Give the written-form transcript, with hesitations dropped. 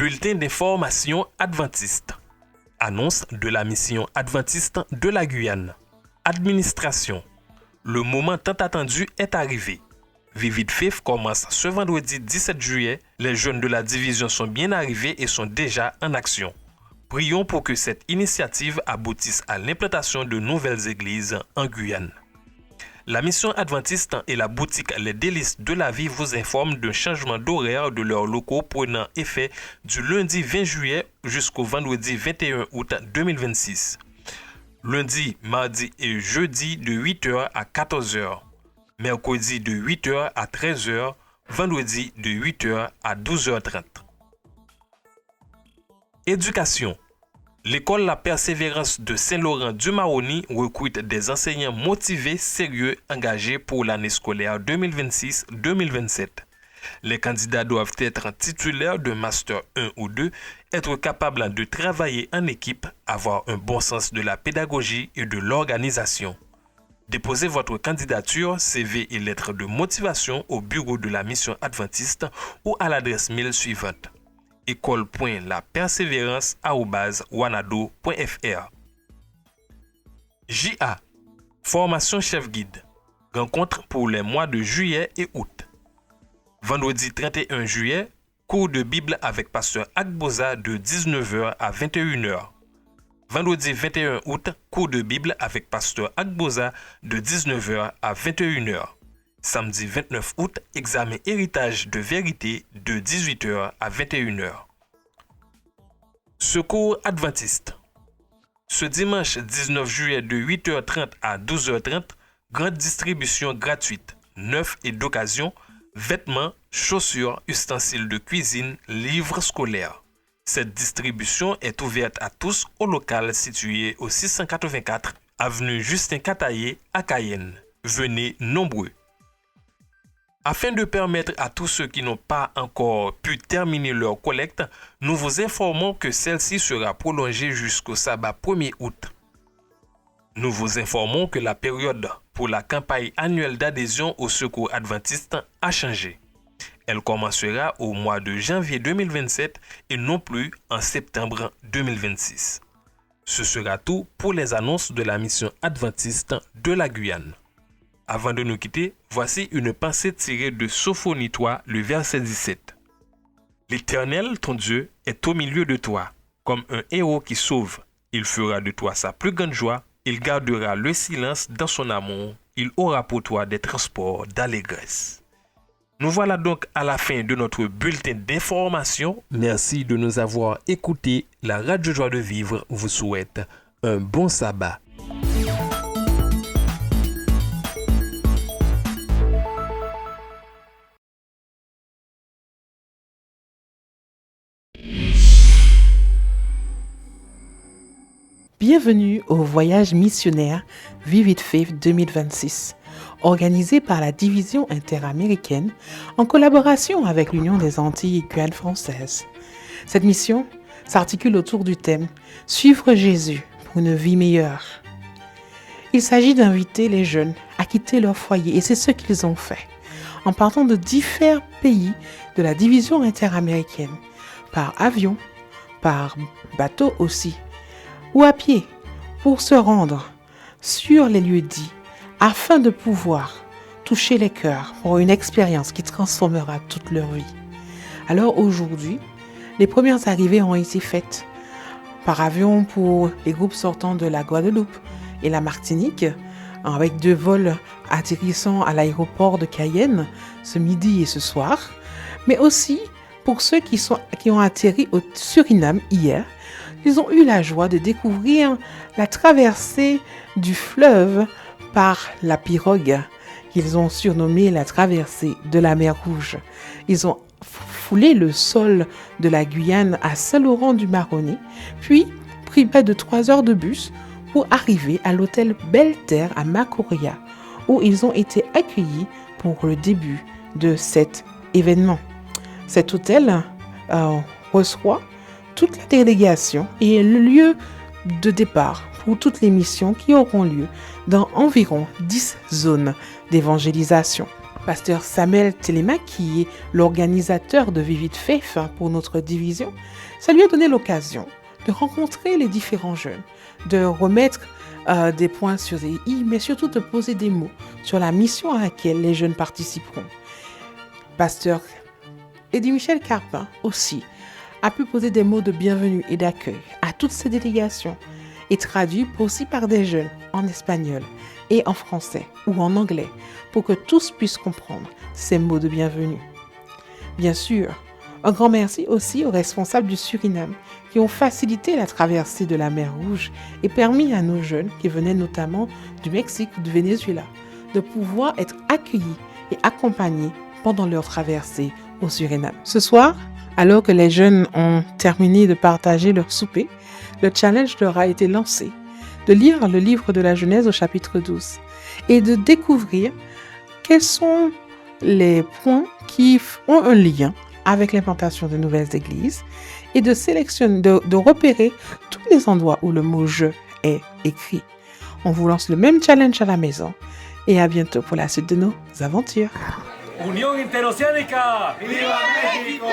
Bulletin d'information adventiste. Annonce de la mission adventiste de la Guyane. Administration. Le moment tant attendu est arrivé. Vivid Faith commence ce vendredi 17 juillet. Les jeunes de la division sont bien arrivés et sont déjà en action. Prions pour que cette initiative aboutisse à l'implantation de nouvelles églises en Guyane. La mission adventiste et la boutique Les Délices de la Vie vous informent d'un changement d'horaire de leurs locaux prenant effet du lundi 20 juillet jusqu'au vendredi 21 août 2026. Lundi, mardi et jeudi de 8h à 14h. Mercredi de 8h à 13h. Vendredi de 8h à 12h30. Éducation. L'école La Persévérance de Saint-Laurent-du-Maroni recrute des enseignants motivés, sérieux, engagés pour l'année scolaire 2026-2027. Les candidats doivent être titulaires de Master 1 ou 2, être capables de travailler en équipe, avoir un bon sens de la pédagogie et de l'organisation. Déposez votre candidature, CV et lettre de motivation au bureau de la mission adventiste ou à l'adresse mail suivante: école.lapersévérance@wanado.fr. JA. Formation chef guide. Rencontre pour les mois de juillet et août. Vendredi 31 juillet, cours de Bible avec pasteur Agboza de 19h à 21h. Vendredi 21 août, cours de Bible avec pasteur Agboza de 19h à 21h. Samedi 29 août, examen héritage de vérité de 18h à 21h. Secours adventiste. Ce dimanche 19 juillet de 8h30 à 12h30, grande distribution gratuite, neufs et d'occasion, vêtements, chaussures, ustensiles de cuisine, livres scolaires. Cette distribution est ouverte à tous au local situé au 684 avenue Justin Cataillé à Cayenne. Venez nombreux. Afin de permettre à tous ceux qui n'ont pas encore pu terminer leur collecte, nous vous informons que celle-ci sera prolongée jusqu'au sabbat 1er août. Nous vous informons que la période pour la campagne annuelle d'adhésion au Secours adventiste a changé. Elle commencera au mois de janvier 2027 et non plus en septembre 2026. Ce sera tout pour les annonces de la mission adventiste de la Guyane. Avant de nous quitter, voici une pensée tirée de Sophonie 3, le verset 17. L'Éternel, ton Dieu, est au milieu de toi, comme un héros qui sauve. Il fera de toi sa plus grande joie, il gardera le silence dans son amour, il aura pour toi des transports d'allégresse. Nous voilà donc à la fin de notre bulletin d'information. Merci de nous avoir écoutés. La Radio Joie de Vivre vous souhaite un bon sabbat. Bienvenue au voyage missionnaire Vivid Faith 2026, organisé par la division interaméricaine en collaboration avec l'Union des Antilles Guyane française. Cette mission s'articule autour du thème « Suivre Jésus pour une vie meilleure ». Il s'agit d'inviter les jeunes à quitter leur foyer et c'est ce qu'ils ont fait en partant de différents pays de la division interaméricaine, par avion, par bateau aussi, ou à pied, pour se rendre sur les lieux dits, afin de pouvoir toucher les cœurs pour une expérience qui transformera toute leur vie. Alors aujourd'hui, les premières arrivées ont été faites par avion pour les groupes sortant de la Guadeloupe et la Martinique, avec 2 vols atterrissant à l'aéroport de Cayenne ce midi et ce soir, mais aussi pour ceux qui ont atterri au Suriname hier. Ils ont eu la joie de découvrir la traversée du fleuve par la pirogue qu'ils ont surnommée la traversée de la mer Rouge. Ils ont foulé le sol de la Guyane à Saint-Laurent-du-Maroni, puis pris près de 3 heures de bus pour arriver à l'hôtel Belle Terre à Macoria, où ils ont été accueillis pour le début de cet événement. Cet hôtel reçoit toute la délégation et est le lieu de départ pour toutes les missions qui auront lieu dans environ 10 zones d'évangélisation. Pasteur Samuel Telema, qui est l'organisateur de Vivid Faith pour notre division, ça lui a donné l'occasion de rencontrer les différents jeunes, de remettre des points sur des i, mais surtout de poser des mots sur la mission à laquelle les jeunes participeront. Pasteur Eddie Michel Carpin aussi a pu poser des mots de bienvenue et d'accueil à toutes ces délégations et traduit aussi par des jeunes en espagnol et en français ou en anglais pour que tous puissent comprendre ces mots de bienvenue. Bien sûr, un grand merci aussi aux responsables du Suriname qui ont facilité la traversée de la mer Rouge et permis à nos jeunes qui venaient notamment du Mexique ou du Venezuela de pouvoir être accueillis et accompagnés pendant leur traversée au Suriname. Ce soir, alors que les jeunes ont terminé de partager leur souper, le challenge leur a été lancé de lire le livre de la Genèse au chapitre 12 et de découvrir quels sont les points qui ont un lien avec l'implantation de nouvelles églises et de sélectionner, de repérer tous les endroits où le mot « je » est écrit. On vous lance le même challenge à la maison et à bientôt pour la suite de nos aventures. Unión Interoceánica. ¡Viva México!